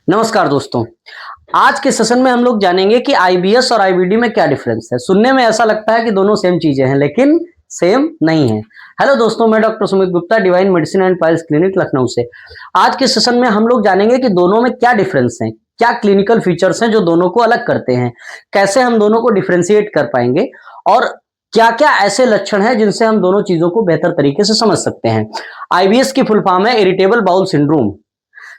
नमस्कार दोस्तों। आज के सेशन में हम लोग जानेंगे कि आईबीएस और आईबीडी में क्या डिफरेंस है। सुनने में ऐसा लगता है कि दोनों सेम चीजें हैं, लेकिन सेम नहीं है। हेलो दोस्तों, मैं doctor Sumit Gupta, divine medicine and piles clinic Lucknow से। आज के सेशन में हम लोग जानेंगे कि दोनों में क्या डिफरेंस है, क्या क्लिनिकल फीचर्स हैं जो दोनों को अलग करते हैं, कैसे हम दोनों को डिफ्रेंशिएट कर पाएंगे और क्या क्या ऐसे लक्षण हैं जिनसे हम दोनों चीजों को बेहतर तरीके से समझ सकते हैं। आईबीएस की फुल फॉर्म है इरिटेबल बाउल सिंड्रोम।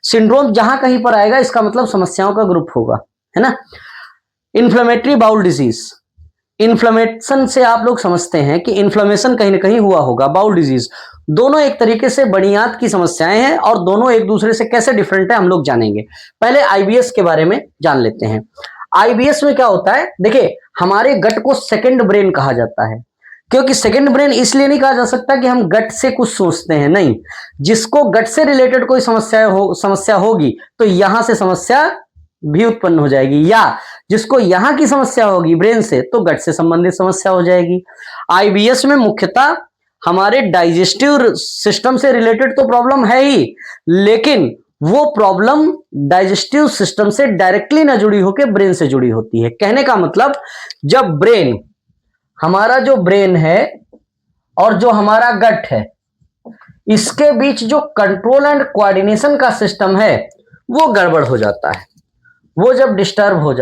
सिंड्रोम जहां कहीं पर आएगा इसका मतलब समस्याओं का ग्रुप होगा, है ना। इन्फ्लेमेटरी बाउल डिजीज, इन्फ्लेमेशन से आप लोग समझते हैं कि इन्फ्लेमेशन कहीं ना कहीं हुआ होगा। बाउल डिजीज, दोनों एक तरीके से बुनियाद की समस्याएं हैं और दोनों एक दूसरे से कैसे डिफरेंट है हम लोग जानेंगे। पहले आईबीएस के बारे में जान लेते हैं। आईबीएस में क्या होता है, देखिए हमारे गट को सेकंड ब्रेन कहा जाता है। क्योंकि सेकंड ब्रेन इसलिए नहीं कहा जा सकता कि हम गट से कुछ सोचते हैं, नहीं। जिसको गट से रिलेटेड कोई समस्या होगी तो यहां से समस्या भी उत्पन्न हो जाएगी, या जिसको यहां की समस्या होगी ब्रेन से तो गट से संबंधित समस्या हो जाएगी। आईबीएस में मुख्यतः हमारे डाइजेस्टिव सिस्टम से रिलेटेड तो प्रॉब्लम है ही, लेकिन वो प्रॉब्लम डाइजेस्टिव सिस्टम से डायरेक्टली ना जुड़ी होकर ब्रेन से जुड़ी होती है। कहने का मतलब, जब ब्रेन, हमारा जो ब्रेन है और जो हमारा गट है, इसके बीच जो कंट्रोल एंड कोऑर्डिनेशन का सिस्टम है वो गड़बड़ हो जाता है। वो जब डिस्टर्ब हो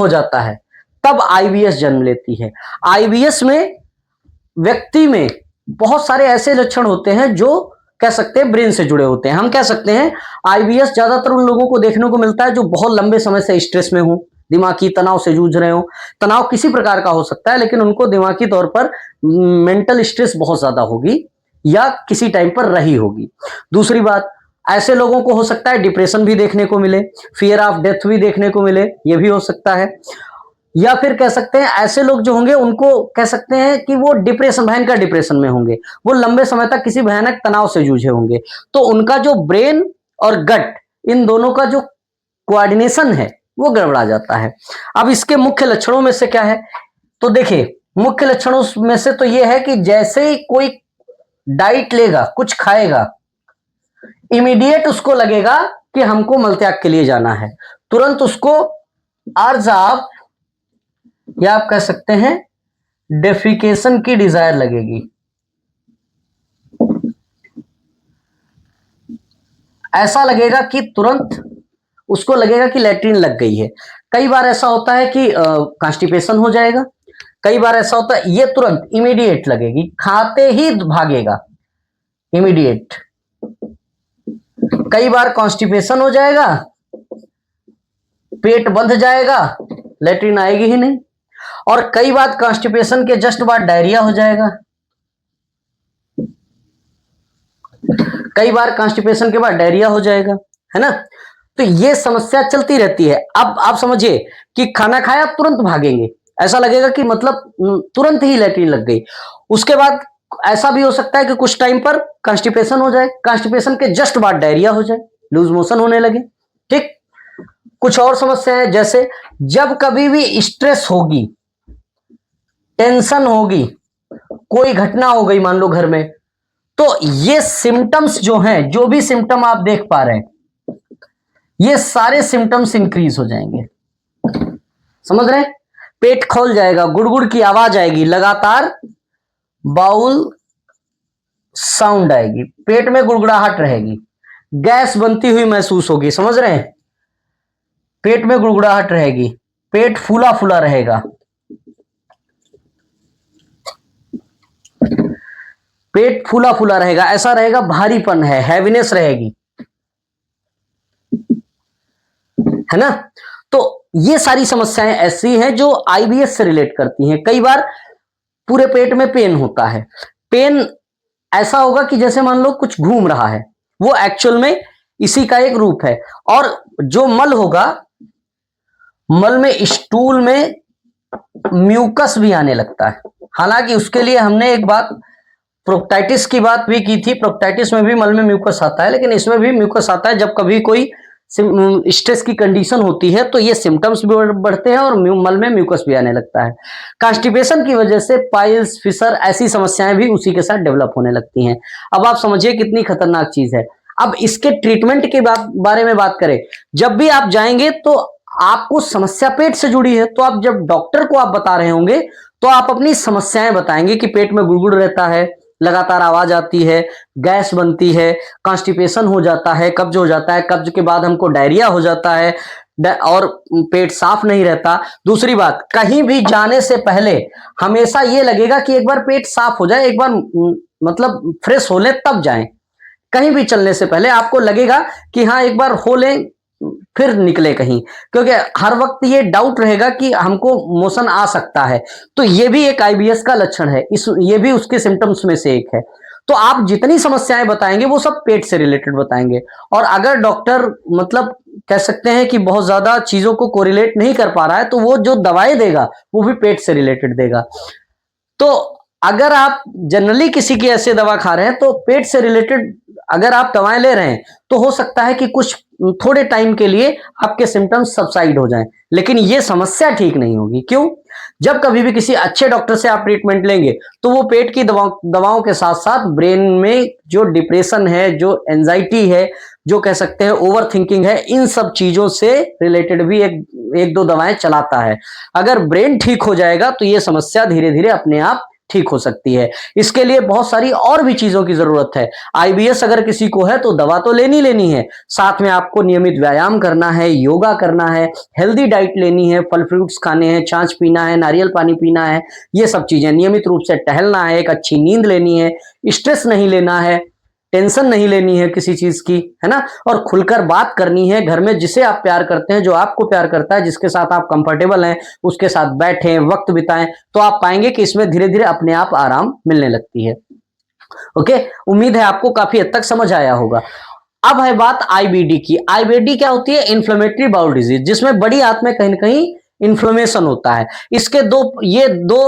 जाता है तब आईबीएस जन्म लेती है। आईबीएस में व्यक्ति में बहुत सारे ऐसे लक्षण होते हैं जो कह सकते हैं ब्रेन से जुड़े होते हैं। हम कह सकते हैं आईबीएस ज्यादातर उन लोगों को देखने को मिलता है जो बहुत लंबे समय से स्ट्रेस में हो, दिमागी तनाव से जूझ रहे हो। तनाव किसी प्रकार का हो सकता है, लेकिन उनको दिमागी तौर पर मेंटल स्ट्रेस बहुत ज्यादा होगी या किसी टाइम पर रही होगी। दूसरी बात, ऐसे लोगों को हो सकता है डिप्रेशन भी देखने को मिले, फियर ऑफ डेथ भी देखने को मिले, ये भी हो सकता है। या फिर कह सकते हैं ऐसे लोग जो होंगे उनको कह सकते हैं कि वो डिप्रेशन, भयंकर डिप्रेशन में होंगे, वो लंबे समय तक किसी भयानक तनाव से जूझे होंगे, तो उनका जो ब्रेन और गट, इन दोनों का जो कोऑर्डिनेशन है वो गड़बड़ा जाता है। अब इसके मुख्य लक्षणों में से क्या है, तो देखिए मुख्य लक्षणों में से तो ये है कि जैसे ही कोई डाइट लेगा, कुछ खाएगा, इमीडिएट उसको लगेगा कि हमको मलत्याग के लिए जाना है। तुरंत उसको अर्ज ऑफ, या आप कह सकते हैं डेफिकेशन की डिजायर लगेगी। ऐसा लगेगा कि तुरंत उसको लगेगा कि लैट्रिन लग गई है। कई बार ऐसा होता है कि कॉन्स्टिपेशन हो जाएगा, कई बार ऐसा होता है ये तुरंत इमीडिएट लगेगी, खाते ही भागेगा इमीडिएट। कई बार कॉन्स्टिपेशन हो जाएगा, पेट बंध जाएगा, लैट्रिन आएगी ही नहीं। और कई बार कॉन्स्टिपेशन के जस्ट बाद डायरिया हो जाएगा, कई बार कॉन्स्टिपेशन के बाद डायरिया हो जाएगा, है ना। तो ये समस्या चलती रहती है। अब आप समझिए कि खाना खाया तुरंत भागेंगे, ऐसा लगेगा कि मतलब तुरंत ही लैट्रिन लग गई। उसके बाद ऐसा भी हो सकता है कि कुछ टाइम पर कॉन्स्टिपेशन हो जाए, कॉन्स्टिपेशन के जस्ट बाद डायरिया हो जाए, लूज मोशन होने लगे। ठीक, कुछ और समस्याएं, जैसे जब कभी भी स्ट्रेस होगी, टेंशन होगी, कोई घटना हो गई मान लो घर में, तो ये सिम्टम्स जो हैं, जो भी सिम्टम आप देख पा रहे हैं, ये सारे सिम्टम्स इंक्रीज हो जाएंगे। समझ रहे हैं? पेट खोल जाएगा, गुड़गुड़ की आवाज आएगी, लगातार बाउल साउंड आएगी, पेट में गुड़गुड़ाहट रहेगी, गैस बनती हुई महसूस होगी। समझ रहे हैं? पेट में गुड़गुड़ाहट रहेगी, पेट फूला फूला रहेगा, पेट फूला फूला रहेगा, ऐसा रहेगा भारीपन है, हैवीनेस रहेगी, है ना। तो ये सारी समस्याएं ऐसी हैं जो आईबीएस से रिलेट करती हैं। कई बार पूरे पेट में पेन होता है, पेन ऐसा होगा कि जैसे मान लो कुछ घूम रहा है, वो एक्चुअल में इसी का एक रूप है। और जो मल होगा, मल में, स्टूल में म्यूकस भी आने लगता है। हालांकि उसके लिए हमने एक बात प्रोक्टाइटिस की बात भी की थी। प्रोक्टाइटिस में भी मल में म्यूकस आता है, लेकिन इसमें भी म्यूकस आता है जब कभी कोई स्ट्रेस की कंडीशन होती है, तो ये सिम्टम्स भी बढ़ते हैं और मल में म्यूकस भी आने लगता है। कॉन्स्टिपेशन की वजह से पाइल्स, फिशर, ऐसी समस्याएं भी उसी के साथ डेवलप होने लगती हैं। अब आप समझिए कितनी खतरनाक चीज है। अब इसके ट्रीटमेंट के बारे में बात करें, जब भी आप जाएंगे तो आपको समस्या पेट से जुड़ी है, तो आप जब डॉक्टर को आप बता रहे होंगे तो आप अपनी समस्याएं बताएंगे कि पेट में गुड़गुड़ रहता है, लगातार आवाज आती है, गैस बनती है, कॉन्स्टिपेशन हो जाता है, कब्ज हो जाता है, कब्ज के बाद हमको डायरिया हो जाता है और पेट साफ नहीं रहता। दूसरी बात, कहीं भी जाने से पहले हमेशा ये लगेगा कि एक बार पेट साफ हो जाए, एक बार मतलब फ्रेश हो ले तब जाएं। कहीं भी चलने से पहले आपको लगेगा कि हाँ एक बार हो लें फिर निकले कहीं, क्योंकि हर वक्त ये डाउट रहेगा कि हमको मोशन आ सकता है। तो ये भी एक आईबीएस का लक्षण है, ये भी उसके सिम्टम्स में से एक है। तो आप जितनी समस्याएं बताएंगे वो सब पेट से रिलेटेड बताएंगे। और अगर डॉक्टर मतलब कह सकते हैं कि बहुत ज्यादा चीजों को कोरिलेट नहीं कर पा रहा है, तो वो जो दवाएं देगा वो भी पेट से रिलेटेड देगा। तो अगर आप जनरली किसी की ऐसे दवा खा रहे हैं तो पेट से रिलेटेड अगर आप दवाएं ले रहे हैं तो हो सकता है कि कुछ थोड़े टाइम के लिए आपके सिम्टम्स सबसाइड हो जाएं, लेकिन ये समस्या ठीक नहीं होगी। क्यों? जब कभी भी किसी अच्छे डॉक्टर से आप ट्रीटमेंट लेंगे तो वो पेट की दवाओं के साथ साथ ब्रेन में जो डिप्रेशन है, जो एंजाइटी है, जो कह सकते हैं ओवर थिंकिंग है, इन सब चीजों से रिलेटेड भी एक दो दवाएं चलाता है। अगर ब्रेन ठीक हो जाएगा तो ये समस्या धीरे धीरे अपने आप ठीक हो सकती है। इसके लिए बहुत सारी और भी चीजों की जरूरत है। आईबीएस अगर किसी को है तो दवा तो लेनी है, साथ में आपको नियमित व्यायाम करना है, योगा करना है, हेल्दी डाइट लेनी है, फल फ्रूट्स खाने हैं, छाछ पीना है, नारियल पानी पीना है, ये सब चीजें, नियमित रूप से टहलना है, एक अच्छी नींद लेनी है, स्ट्रेस नहीं लेना है, टेंशन नहीं लेनी है किसी चीज की, है ना, और खुलकर बात करनी है। घर में जिसे आप प्यार करते हैं, जो आपको प्यार करता है, जिसके साथ आप कंफर्टेबल हैं, उसके साथ बैठें, वक्त बिताएं, तो आप पाएंगे कि इसमें धीरे धीरे अपने आप आराम मिलने लगती है। ओके, उम्मीद है आपको काफी हद तक समझ आया होगा। अब है बात आईबीडी की। आईबीडी क्या होती है? इन्फ्लेमेटरी बाउल डिजीज, जिसमें बड़ी आंत में कहीं ना कहीं इन्फ्लेमेशन होता है। इसके ये दो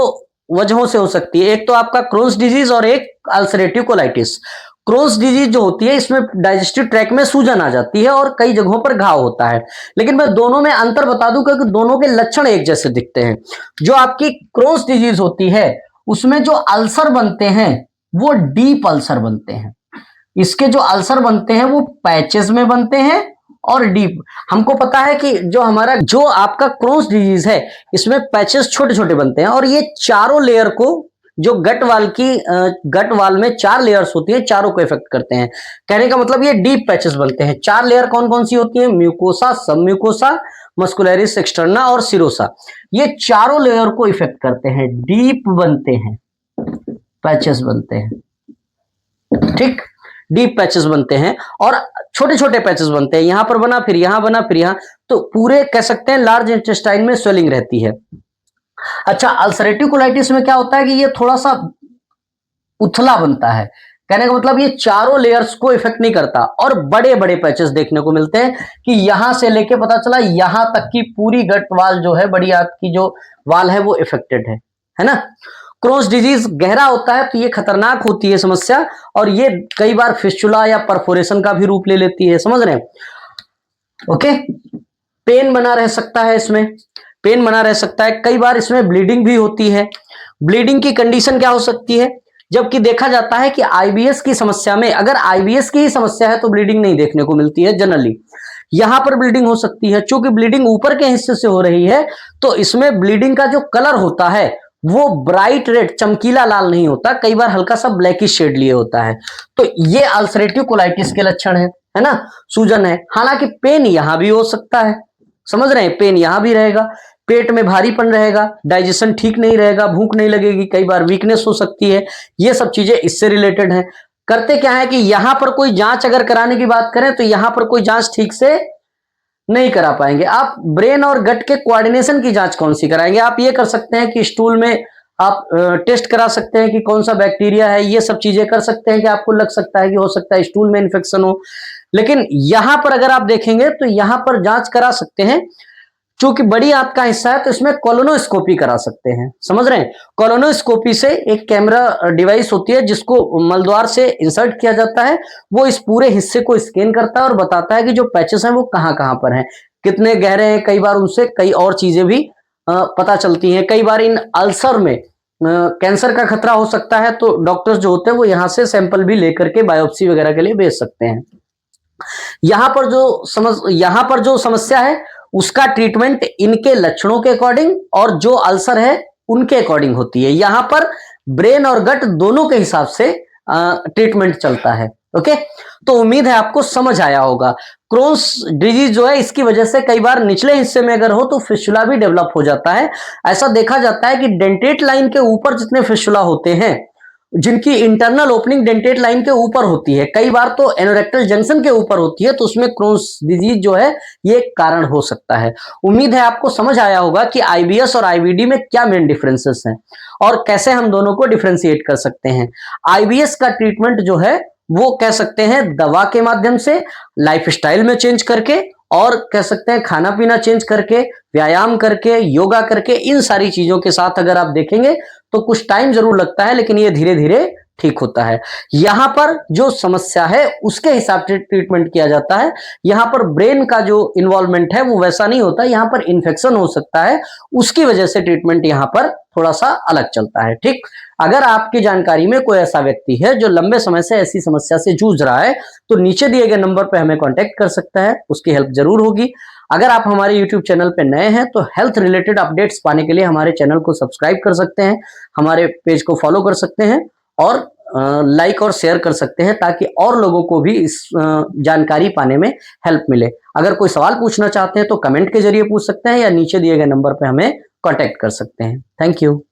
वजहों से हो सकती है, एक तो आपका क्रोन्स डिजीज और एक अल्सरेटिव कोलाइटिस। क्रोन्स डिजीज जो होती है इसमें डाइजेस्टिव ट्रैक में सूजन आ जाती है और कई जगहों पर घाव होता है, लेकिन मैं दोनों में अंतर बता दूं क्योंकि दोनों के लक्षण एक जैसे दिखते हैं। जो आपकी क्रोन्स डिजीज होती है उसमें जो अल्सर बनते हैं वो डीप अल्सर बनते हैं। इसके जो अल्सर बनते हैं वो पैचेस में बनते हैं और डीप। हमको पता है कि जो आपका क्रोन्स डिजीज है इसमें पैचेस छोटे छोटे बनते हैं और ये चारों लेयर को, जो गट वाल में 4 लेयर्स होती है, चारों को इफेक्ट करते हैं। कहने का मतलब ये डीप पैचेस बनते हैं। 4 लेयर कौन कौन सी होती है? म्यूकोसा, सब म्यूकोसा, मस्कुलरिस एक्सटर्ना और सिरोसा। ये चारों लेयर को इफेक्ट करते हैं, डीप बनते हैं, पैचेस बनते हैं, ठीक, डीप पैचेस बनते हैं और छोटे छोटे पैचेस बनते हैं, यहां पर बना, फिर यहां बना, फिर यहां, तो पूरे कह सकते हैं लार्ज इंटेस्टाइन में स्वेलिंग रहती है। अच्छा, अल्सरेटिव कोलाइटिस में क्या होता है कि ये थोड़ा सा उथला बनता है। कहने का मतलब ये चारों लेयर्स को इफेक्ट नहीं करता और बड़े बड़े पैचेस देखने को मिलते हैं कि यहां से लेके पता चला यहां तक की पूरी गट वाल जो है, बड़ी आंत की जो वाल है वो इफेक्टेड है ना। क्रोन्स डिजीज गहरा होता है तो ये खतरनाक होती है समस्या, और ये कई बार फिस्चुला या परफोरेशन का भी रूप ले लेती है, समझ रहे हैं? ओके, पेन बना रह सकता है, इसमें पेन बना रह सकता है, कई बार इसमें ब्लीडिंग भी होती है। ब्लीडिंग की कंडीशन क्या हो सकती है? जबकि देखा जाता है कि आईबीएस की समस्या में, अगर आईबीएस की ही समस्या है तो ब्लीडिंग नहीं देखने को मिलती है जनरली। यहां पर ब्लीडिंग हो सकती है, चूंकि ब्लीडिंग ऊपर के हिस्से से हो रही है तो इसमें ब्लीडिंग का जो कलर होता है वो ब्राइट रेड, चमकीला लाल नहीं होता, कई बार हल्का सा ब्लैकिश शेड लिए होता है। तो ये अल्सरेटिव कोलाइटिस के लक्षण है ना, सूजन है। हालांकि पेन यहां भी हो सकता है, समझ रहे हैं, पेन यहां भी रहेगा, पेट में भारीपन रहेगा, डाइजेशन ठीक नहीं रहेगा, भूख नहीं लगेगी, कई बार वीकनेस हो सकती है। ये सब चीजें इससे रिलेटेड हैं। करते क्या है कि यहां पर कोई जांच अगर कराने की बात करें तो यहां पर कोई जांच ठीक से नहीं करा पाएंगे। आप ब्रेन और गट के कोऑर्डिनेशन की जांच कौन सी कराएंगे? आप ये कर सकते हैं कि स्टूल में आप टेस्ट करा सकते हैं कि कौन सा बैक्टीरिया है, ये सब चीजें कर सकते हैं कि आपको लग सकता है कि हो सकता है स्टूल में इन्फेक्शन हो। लेकिन यहां पर अगर आप देखेंगे तो यहां पर जांच करा सकते हैं, चूंकि बड़ी आंत का हिस्सा है तो इसमें कोलोनोस्कोपी करा सकते हैं, समझ रहे हैं? कोलोनोस्कोपी से एक कैमरा डिवाइस होती है जिसको मलद्वार से इंसर्ट किया जाता है, वो इस पूरे हिस्से को स्कैन करता है और बताता है कि जो पैचेस हैं वो कहां कहां पर हैं, कितने गहरे हैं। कई बार उनसे कई और चीजें भी पता चलती हैं। कई बार इन अल्सर में कैंसर का खतरा हो सकता है, तो डॉक्टर्स जो होते हैं वो यहाँ से सैंपल भी लेकर के बायोप्सी वगैरह के लिए भेज सकते हैं। यहाँ पर जो समस्या है उसका ट्रीटमेंट इनके लक्षणों के अकॉर्डिंग और जो अल्सर है उनके अकॉर्डिंग होती है। यहां पर ब्रेन और गट दोनों के हिसाब से ट्रीटमेंट चलता है। ओके, तो उम्मीद है आपको समझ आया होगा। क्रोन्स डिजीज जो है इसकी वजह से कई बार निचले हिस्से में अगर हो तो फिस्टुला भी डेवलप हो जाता है। ऐसा देखा जाता है कि डेंटेट लाइन के ऊपर जितने फिस्टुला होते हैं, जिनकी इंटरनल ओपनिंग डेंटेट लाइन के ऊपर होती है, कई बार तो एनोरेक्टल जंक्शन के ऊपर होती है, तो उसमें क्रोन्स डिजीज जो है ये कारण हो सकता है। उम्मीद है आपको समझ आया होगा कि आईबीएस और आईबीडी में क्या मेन डिफरेंसेस हैं और कैसे हम दोनों को डिफरेंशिएट कर सकते हैं। आईबीएस का ट्रीटमेंट जो है वो कह सकते हैं दवा के माध्यम से, लाइफस्टाइल में चेंज करके, और कह सकते हैं खाना पीना चेंज करके, व्यायाम करके, योगा करके, इन सारी चीजों के साथ अगर आप देखेंगे तो कुछ टाइम जरूर लगता है, लेकिन ये धीरे धीरे ठीक होता है। यहां पर जो समस्या है उसके हिसाब से ट्रीटमेंट किया जाता है। यहां पर ब्रेन का जो इन्वॉल्वमेंट है वो वैसा नहीं होता, यहां पर इन्फेक्शन हो सकता है, उसकी वजह से ट्रीटमेंट यहां पर थोड़ा सा अलग चलता है। ठीक, अगर आपकी जानकारी में कोई ऐसा व्यक्ति है जो लंबे समय से ऐसी समस्या से जूझ रहा है तो नीचे दिए गए नंबर पर हमें कांटेक्ट कर सकता है, उसकी हेल्प जरूर होगी। अगर आप हमारे YouTube चैनल पे नए हैं तो हेल्थ रिलेटेड अपडेट्स पाने के लिए हमारे चैनल को सब्सक्राइब कर सकते हैं, हमारे पेज को फॉलो कर सकते हैं और लाइक और शेयर कर सकते हैं, ताकि और लोगों को भी इस जानकारी पाने में हेल्प मिले। अगर कोई सवाल पूछना चाहते हैं तो कमेंट के जरिए पूछ सकते हैं या नीचे दिए गए नंबर पर हमें कांटेक्ट कर सकते हैं। Thank you.